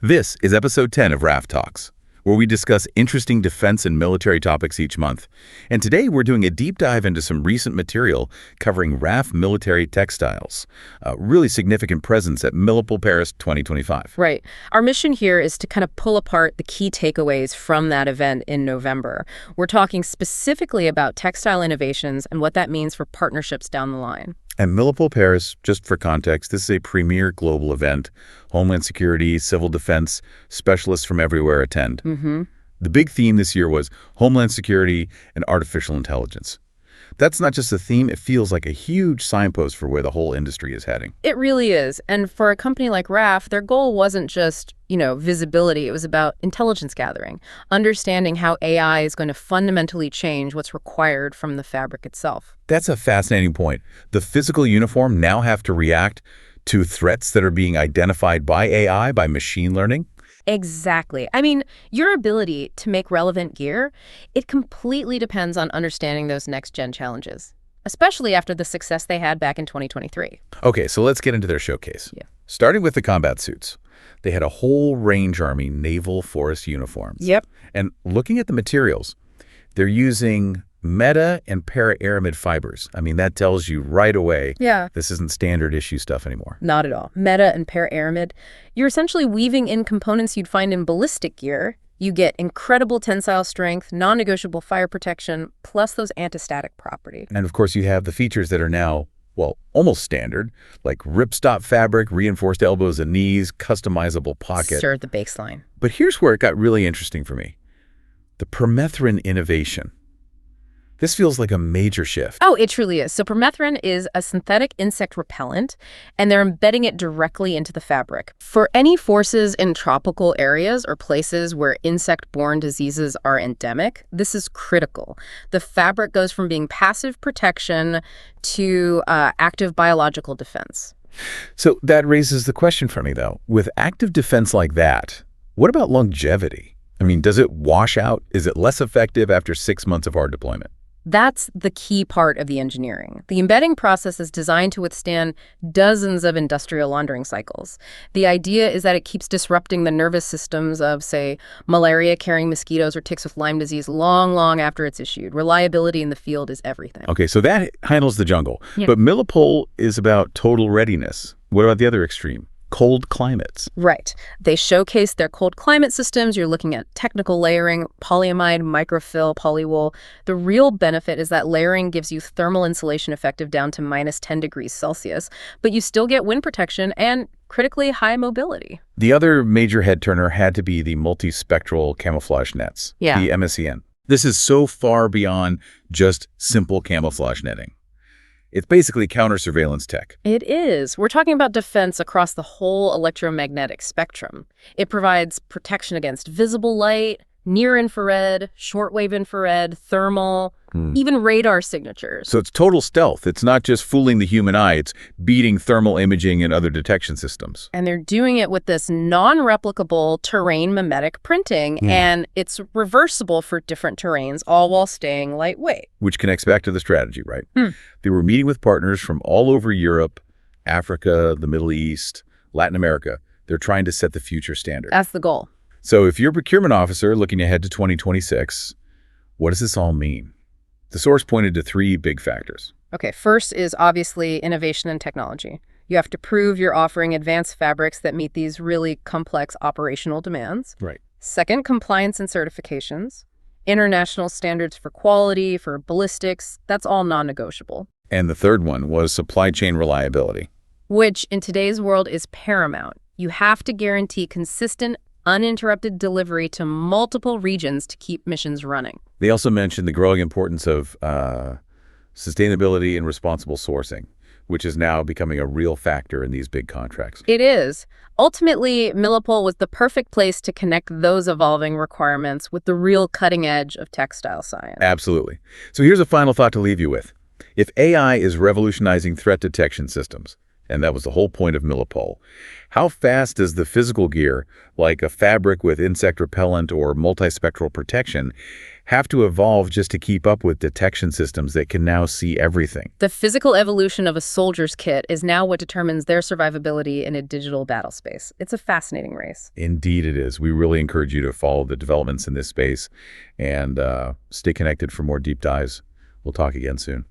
This is episode 10 of Raff Talks, where we discuss interesting defense and military topics each month. And today we're doing a deep dive into some recent material covering Raff Military Textiles, a really significant presence at Milipol Paris 2025. Right. Our mission here is to kind of pull apart the key takeaways from that event in November. We're talking specifically about textile innovations and what that means for partnerships down the line. And Milipol Paris, just for context, this is a premier global event. Homeland Security, civil defense, specialists from everywhere attend. The big theme this year was Homeland Security and artificial intelligence. That's not just a theme, it feels like a huge signpost for where the whole industry is heading. It really is. And for a company like Raff, their goal wasn't just, visibility. It was about intelligence gathering, understanding how AI is going to fundamentally change what's required from the fabric itself. That's a fascinating point. The physical uniform now have to react to threats that are being identified by AI, by machine learning. Exactly. I mean, your ability to make relevant gear, it completely depends on understanding those next-gen challenges, especially after the success they had back in 2023. Okay, so let's get into their showcase. Yeah. Starting with the combat suits. They had a whole range army naval forest uniforms. Yep. And looking at the materials, they're using meta and para-aramid fibers. I mean, that tells you right away this isn't standard issue stuff anymore. Not at all. Meta and para-aramid, you're essentially weaving in components you'd find in ballistic gear. You get incredible tensile strength, non-negotiable fire protection, plus those anti-static property. And of course, you have the features that are now, well, almost standard, like ripstop fabric, reinforced elbows and knees, customizable pocket. Sure, the baseline. But here's where it got really interesting for me. The permethrin innovation. This feels like a major shift. Oh, it truly is. So permethrin is a synthetic insect repellent, and they're embedding it directly into the fabric. For any forces in tropical areas or places where insect-borne diseases are endemic, this is critical. The fabric goes from being passive protection to active biological defense. So that raises the question for me, though. With active defense like that, what about longevity? I mean, does it wash out? Is it less effective after 6 months of hard deployment? That's the key part of the engineering. The embedding process is designed to withstand dozens of industrial laundering cycles. The idea is that it keeps disrupting the nervous systems of, say, malaria-carrying mosquitoes or ticks with Lyme disease long after it's issued. Reliability in the field is everything. Okay, so that handles the jungle. Yeah. But Milipol is about total readiness. What about the other extreme? Cold climates. Right. They showcase their cold climate systems. You're looking at technical layering, polyamide, microfill, polywool. The real benefit is that layering gives you thermal insulation effective down to minus 10 degrees Celsius, but you still get wind protection and critically high mobility. The other major head turner had to be the multispectral camouflage nets, the MSCN. This is so far beyond just simple camouflage netting. It's basically counter-surveillance tech. It is. We're talking about defense across the whole electromagnetic spectrum. It provides protection against visible light, near-infrared, shortwave infrared, thermal, even radar signatures. So it's total stealth. It's not just fooling the human eye. It's beating thermal imaging and other detection systems. And they're doing it with this non-replicable terrain mimetic printing, and it's reversible for different terrains, all while staying lightweight. Which connects back to the strategy, right? They were meeting with partners from all over Europe, Africa, the Middle East, Latin America. They're trying to set the future standard. That's the goal. So if you're a procurement officer looking ahead to 2026, what does this all mean? The source pointed to 3 big factors. Okay, first is obviously innovation and technology. You have to prove you're offering advanced fabrics that meet these really complex operational demands. Right. Second, compliance and certifications. International standards for quality, for ballistics, that's all non-negotiable. And the third one was supply chain reliability. Which in today's world is paramount. You have to guarantee consistent, uninterrupted delivery to multiple regions to keep missions running. They also mentioned the growing importance of sustainability and responsible sourcing, which is now becoming a real factor in these big contracts. It is. Ultimately, Milipol was the perfect place to connect those evolving requirements with the real cutting edge of textile science. Absolutely. So here's a final thought to leave you with. If AI is revolutionizing threat detection systems, And that was the whole point of Milipol. How fast does the physical gear, like a fabric with insect repellent or multispectral protection, have to evolve just to keep up with detection systems that can now see everything? The physical evolution of a soldier's kit is now what determines their survivability in a digital battle space. It's a fascinating race. Indeed it is. We really encourage you to follow the developments in this space and stay connected for more deep dives. We'll talk again soon.